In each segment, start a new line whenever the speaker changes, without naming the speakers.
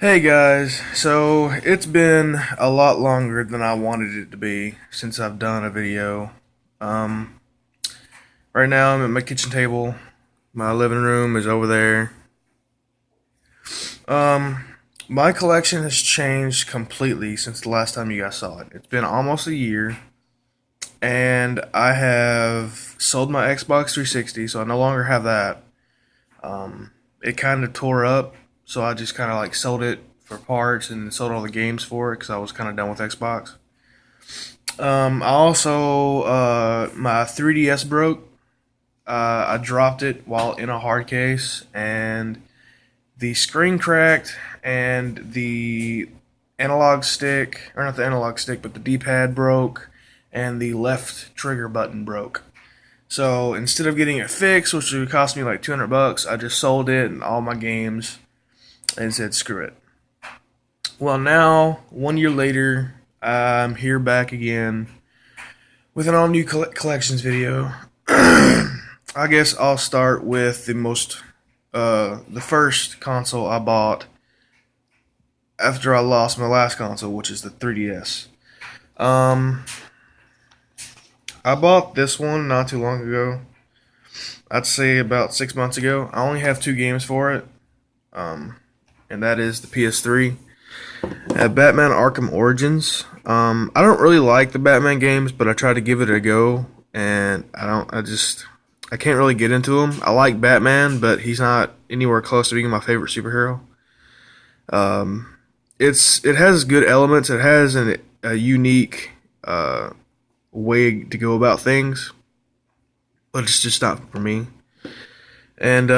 Hey guys, so it's been a lot longer than I wanted it to be since I've done a video. Um, right now I'm at my kitchen table. My living room is over there. Um, my collection has changed completely since the last time you guys saw it. It's been almost a year, and I have sold my Xbox 360, so I no longer have that. It kind of tore up, so I just kind of like sold it for parts and sold all the games for it because I was kind of done with Xbox. I also my 3DS broke. I dropped it while in a hard case, and the screen cracked, and the analog stick, or not the analog stick, but the D-pad broke, and the left trigger button broke. So instead of getting it fixed, which would cost me like $200, I just sold it and all my games and said screw it. Well, now 1 year later, I'm here back again with an all new collections video. I guess I'll start with the first console I bought after I lost my last console, which is the 3DS. Um, I bought this one not too long ago. I'd say about 6 months ago. I only have two games for it, um, and that is the PS3. Batman Arkham Origins. I don't really like the Batman games, but I tried to give it a go, and I can't really get into him. I like Batman, but he's not anywhere close to being my favorite superhero. It has good elements. It has a unique way to go about things, but it's just not for me. And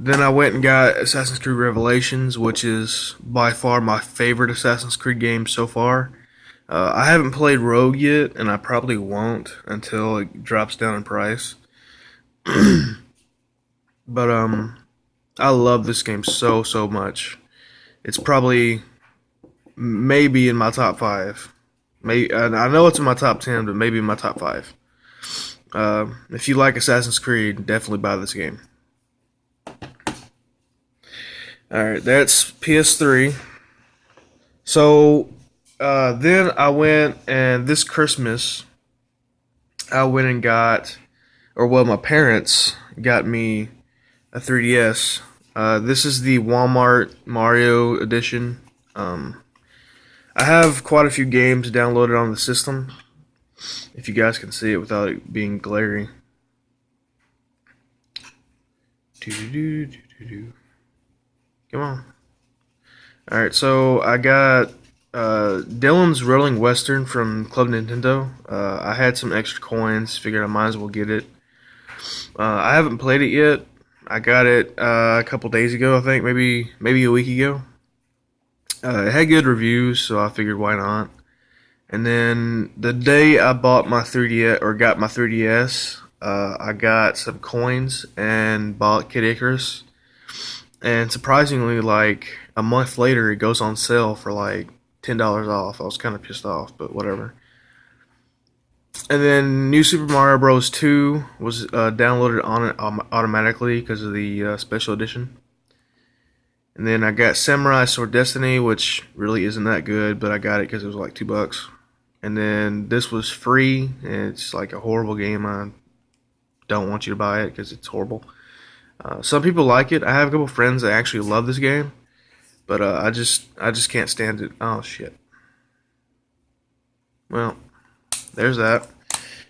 then I went and got Assassin's Creed Revelations, which is by far my favorite Assassin's Creed game so far. I haven't played Rogue yet, and I probably won't until it drops down in price. But I love this game so much. It's probably maybe in my top five. Maybe I know it's in my top 10, but maybe in my top five. If you like Assassin's Creed, definitely buy this game. All right, that's PS3. So then I went and this Christmas I went and got, or well, my parents got me a 3DS. This is the Walmart Mario edition. Um, I have quite a few games downloaded on the system. If you guys can see it without it being glary. Come on. All right, so I got Dylan's Rolling Western from Club Nintendo. I had some extra coins, figured I might as well get it. I haven't played it yet. I got it a couple days ago, I think, maybe a week ago. It had good reviews, so I figured why not. And then the day I bought my 3DS or got my 3DS, I got some coins and bought Kid Icarus. And surprisingly, like a month later, it goes on sale for like $10 off. I was kind of pissed off, but whatever. And then New Super Mario Bros. 2 was downloaded on it automatically because of the special edition. And then I got Samurai Sword Destiny, which really isn't that good, but I got it because it was like $2. And then this was free, and it's like a horrible game. I don't want you to buy it because it's horrible. Some people like it. I have a couple friends that actually love this game, but I just can't stand it. Oh shit. Well, there's that.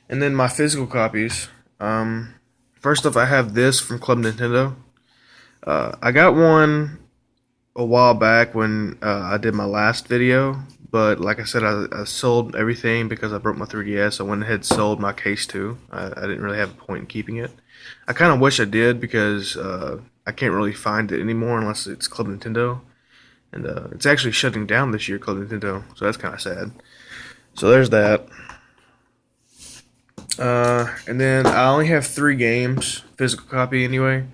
And then my physical copies. First off, I have this from Club Nintendo. I got one a while back when I did my last video, but like I said, I sold everything because I broke my 3DS. I went ahead and sold my case too. I didn't really have a point in keeping it. I kind of wish I did because I can't really find it anymore unless it's Club Nintendo. And it's actually shutting down this year, Club Nintendo, so that's kind of sad. So there's that. And then I only have three games, physical copy anyway,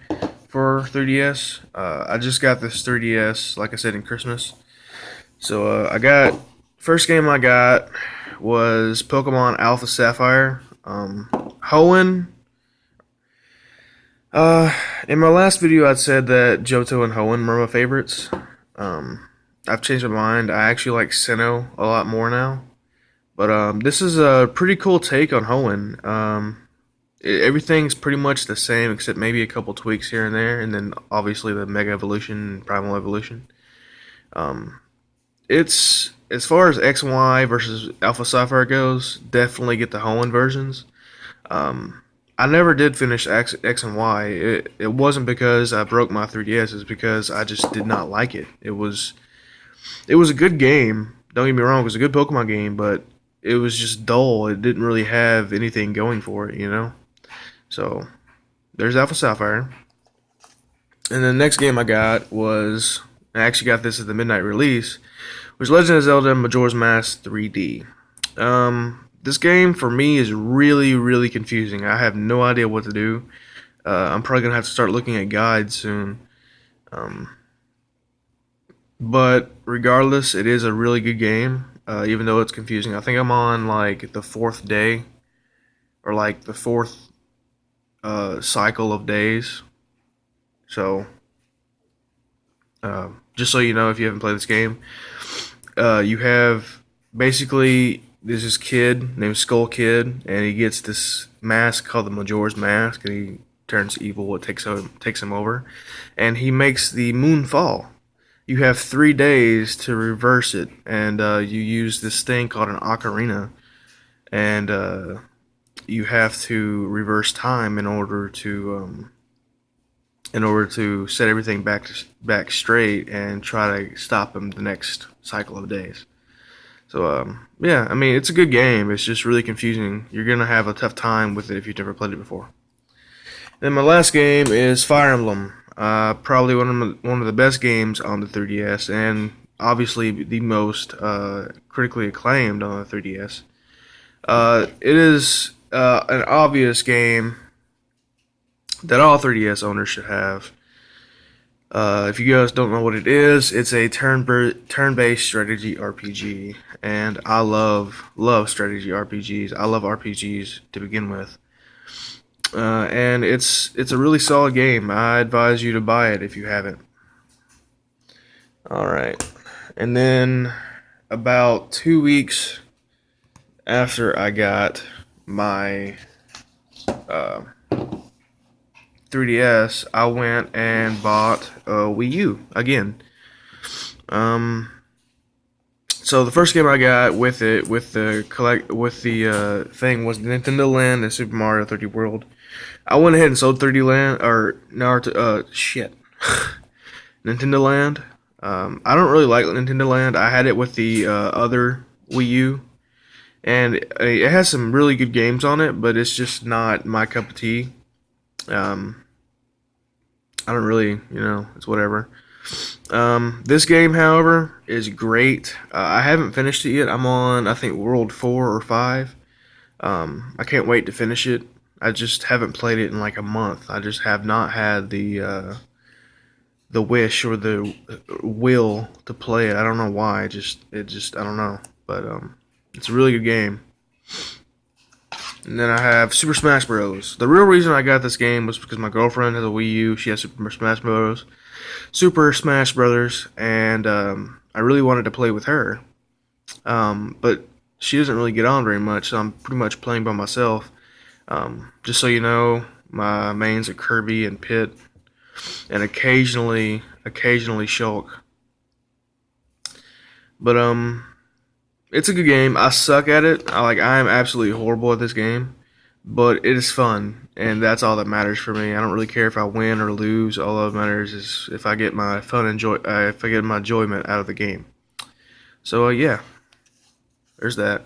for 3DS. I just got this 3DS, like I said, in Christmas. So I got first game I got was Pokemon Alpha Sapphire. Hoenn. Uh, in my last video, I'd said that Johto and Hoenn were my favorites. I've changed my mind. I actually like Sinnoh a lot more now. But this is a pretty cool take on Hoenn. Everything's pretty much the same except maybe a couple tweaks here and there, and then obviously the Mega Evolution and Primal Evolution. Um, it's as far as X and Y versus Alpha Sapphire goes, definitely get the Hoenn versions. Um, I never did finish X and Y. It wasn't because I broke my 3DS. It's because I just did not like it. It was a good game. Don't get me wrong. It was a good Pokemon game, but it was just dull. It didn't really have anything going for it, you know. So there's Alpha Sapphire. And the next game I got was I actually got this at the midnight release, was Legend of Zelda Majora's Mask 3D. This game for me is really, really confusing. I have no idea what to do. I'm probably gonna have to start looking at guides soon. Um, but regardless, it is a really good game. Even though it's confusing, I think I'm on like the fourth day or like the fourth cycle of days. So just so you know, if you haven't played this game, you have basically there's this kid named Skull Kid, and he gets this mask called the Majora's Mask, and he turns evil. It takes him over, and he makes the moon fall. You have 3 days to reverse it, and you use this thing called an ocarina, and you have to reverse time in order to set everything back straight and try to stop him the next cycle of days. So yeah, I mean it's a good game. It's just really confusing. You're gonna have a tough time with it if you've never played it before. Then my last game is Fire Emblem. Probably one of the best games on the 3DS, and obviously the most critically acclaimed on the 3DS. It is an obvious game that all 3DS owners should have. If you guys don't know what it is, it's a turn-based strategy RPG, and I love strategy RPGs. I love RPGs to begin with, and it's a really solid game. I advise you to buy it if you haven't. All right, and then about 2 weeks after I got my uh, 3DS, I went and bought a Wii U again. Um, so the first game I got with it, with the thing was Nintendo Land and Super Mario 3D World. I went ahead and sold 3D Land or Naruto. Shit, Nintendo Land. I don't really like Nintendo Land. I had it with the other Wii U, and it has some really good games on it, but it's just not my cup of tea. Um, I don't really, it's whatever. This game, however, is great. I haven't finished it yet. I'm on, I think, World 4 or 5. I can't wait to finish it. I just haven't played it in like a month. I just have not had the wish or the will to play it. I don't know why. I don't know. But it's a really good game. And then I have Super Smash Bros. The real reason I got this game was because my girlfriend has a Wii U. She has Super Smash Brothers, and I really wanted to play with her. But she doesn't really get on very much, so I'm pretty much playing by myself. Just so you know, my mains are Kirby and Pit, and occasionally Shulk. But it's a good game. I suck at it. I am absolutely horrible at this game, but it is fun, and that's all that matters for me. I don't really care if I win or lose. All that matters is if I get my if I get my enjoyment out of the game. So yeah, there's that.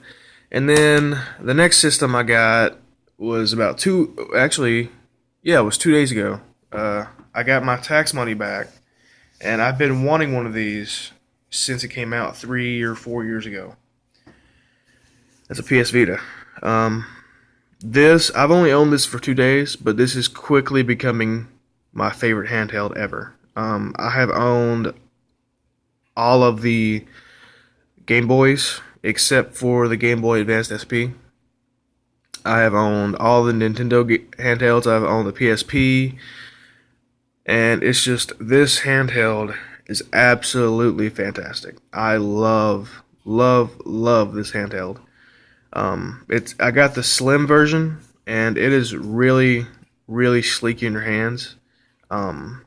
And then the next system I got was it was 2 days ago. I got my tax money back, and I've been wanting one of these since it came out 3 or 4 years ago. That's a PS Vita. This I've only owned this for 2 days, but this is quickly becoming my favorite handheld ever. I have owned all of the Game Boys except for the Game Boy Advanced SP. I have owned all the Nintendo handhelds. I've owned the PSP, and it's just this handheld is absolutely fantastic. I love this handheld. It's I got the slim version, and it is really sleek in your hands. Um,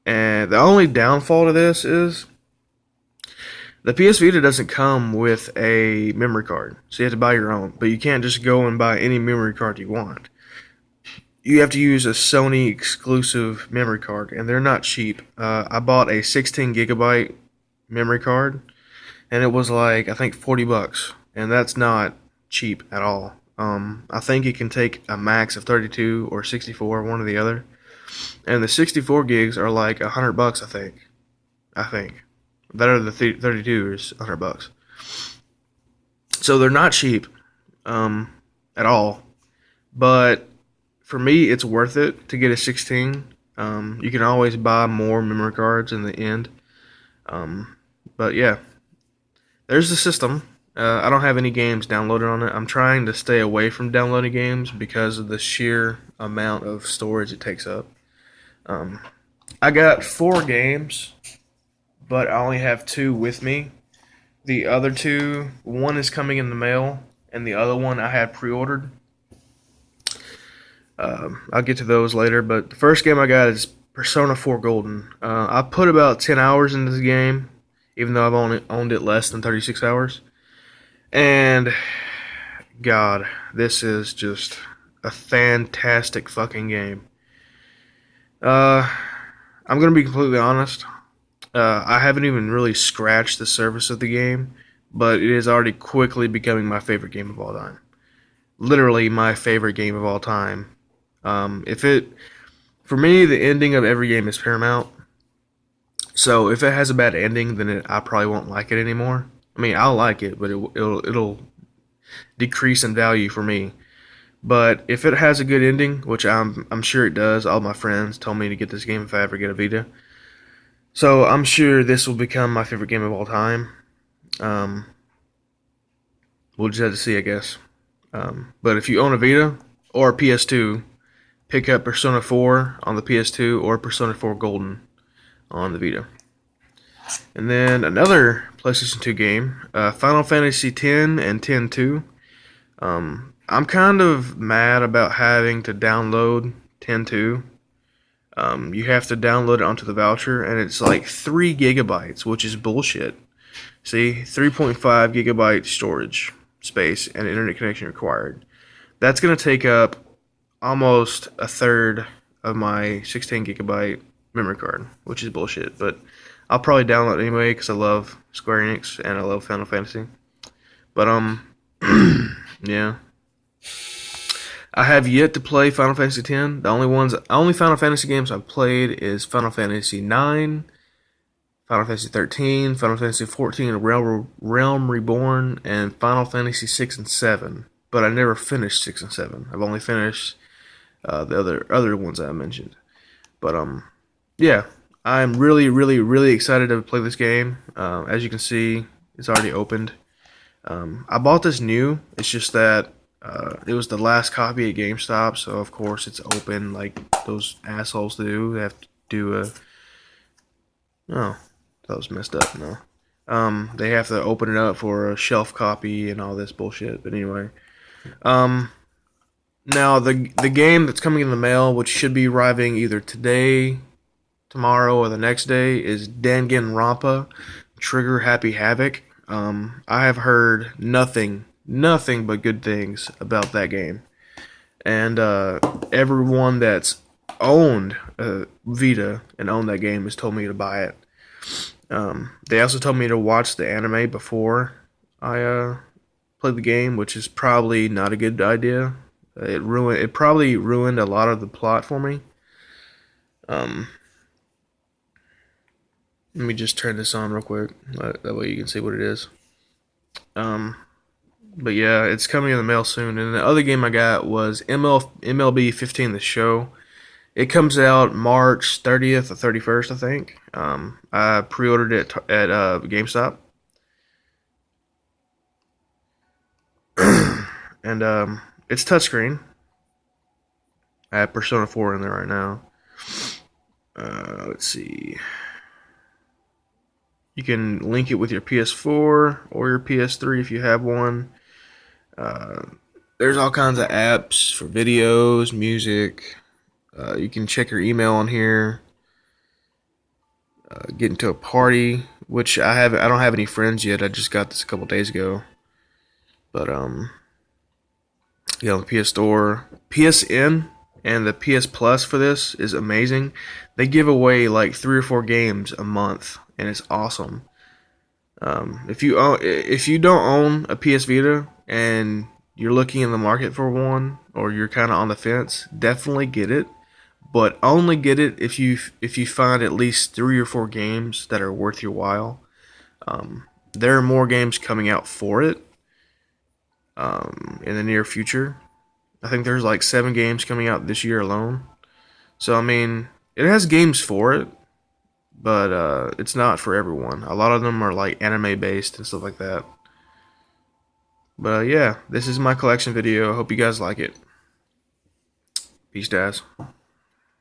and the only downfall to this is the PS Vita doesn't come with a memory card, so you have to buy your own. But you can't just go and buy any memory card you want. You have to use a Sony exclusive memory card, and they're not cheap. I bought a 16 gigabyte memory card, and it was like I think $40, and that's not cheap at all. I think it can take a max of 32 or 64, one or the other, and the 64 gigs are like $100. I think that are the 32 is $100. So they're not cheap, at all. But for me, it's worth it to get a 16. You can always buy more memory cards in the end. But yeah, there's the system. I don't have any games downloaded on it. I'm trying to stay away from downloading games because of the sheer amount of storage it takes up. Um, I got 4 games, but I only have 2 with me. The other 2, one is coming in the mail, and the other one I had pre-ordered. I'll get to those later, but the first game I got is Persona 4 Golden. I put about 10 hours into this game, even though I've only owned it less than 36 hours. And, God, this is just a fantastic fucking game. Uh, I'm going to be completely honest. I haven't even really scratched the surface of the game, but it is already quickly becoming my favorite game of all time. Literally my favorite game of all time. If it, for me, the ending of every game is paramount. So if it has a bad ending, then I probably won't like it anymore. I mean, I'll like it, but it'll decrease in value for me. But if it has a good ending, which I'm sure it does, all my friends told me to get this game if I ever get a Vita. So I'm sure this will become my favorite game of all time. Um, we'll just have to see, I guess. But if you own a Vita or a PS2, pick up Persona 4 on the PS2 or Persona 4 Golden on the Vita. And then another PlayStation 2 game, Final Fantasy X and X-2. I'm kind of mad about having to download X-2. You have to download it onto the voucher, and it's like 3 gigabytes, which is bullshit. See, 3.5 gigabyte storage space and internet connection required. That's going to take up almost a third of my 16 gigabyte memory card, which is bullshit. But I'll probably download it anyway because I love Square Enix and I love Final Fantasy. But yeah. I have yet to play Final Fantasy X. The only Final Fantasy games I've played is Final Fantasy IX, Final Fantasy 13, Final Fantasy 14, Realm Reborn, and Final Fantasy 6 and 7. But I never finished 6 and 7. I've only finished the other ones I mentioned. But yeah, I'm really excited to play this game. As you can see, it's already opened. I bought this new. It's just that it was the last copy at GameStop, so of course it's open like those assholes do. They have to do a. Oh, that was messed up. No. They have to open it up for a shelf copy and all this bullshit. But anyway, now the game that's coming in the mail, which should be arriving either today, tomorrow, or the next day, is Danganronpa Trigger Happy Havoc. I have heard nothing but good things about that game, and everyone that's owned Vita and owned that game has told me to buy it. They also told me to watch the anime before I played the game, which is probably not a good idea. It probably ruined a lot of the plot for me. Let me just turn this on real quick. That way you can see what it is. But yeah, it's coming in the mail soon. And the other game I got was MLB 15 The Show. It comes out March 30th or 31st, I think. I pre-ordered it at GameStop. And it's touchscreen. I have Persona 4 in there right now. Let's see. You can link it with your PS4 or your PS3 if you have one. There's all kinds of apps for videos, music. You can check your email on here. Get into a party, which I don't have any friends yet. I just got this a couple days ago. But the PS Store, PSN, and the PS Plus for this is amazing. They give away like 3 or 4 games a month, and it's awesome. If you don't own a PS Vita and you're looking in the market for one, or you're kind of on the fence, definitely get it. But only get it if you find at least 3 or 4 games that are worth your while. There are more games coming out for it in the near future. I think there's like 7 games coming out this year alone. So I mean, it has games for it, but it's not for everyone. A lot of them are like anime based and stuff like that. But yeah, this is my collection video. I hope you guys like it. Peace, Daz.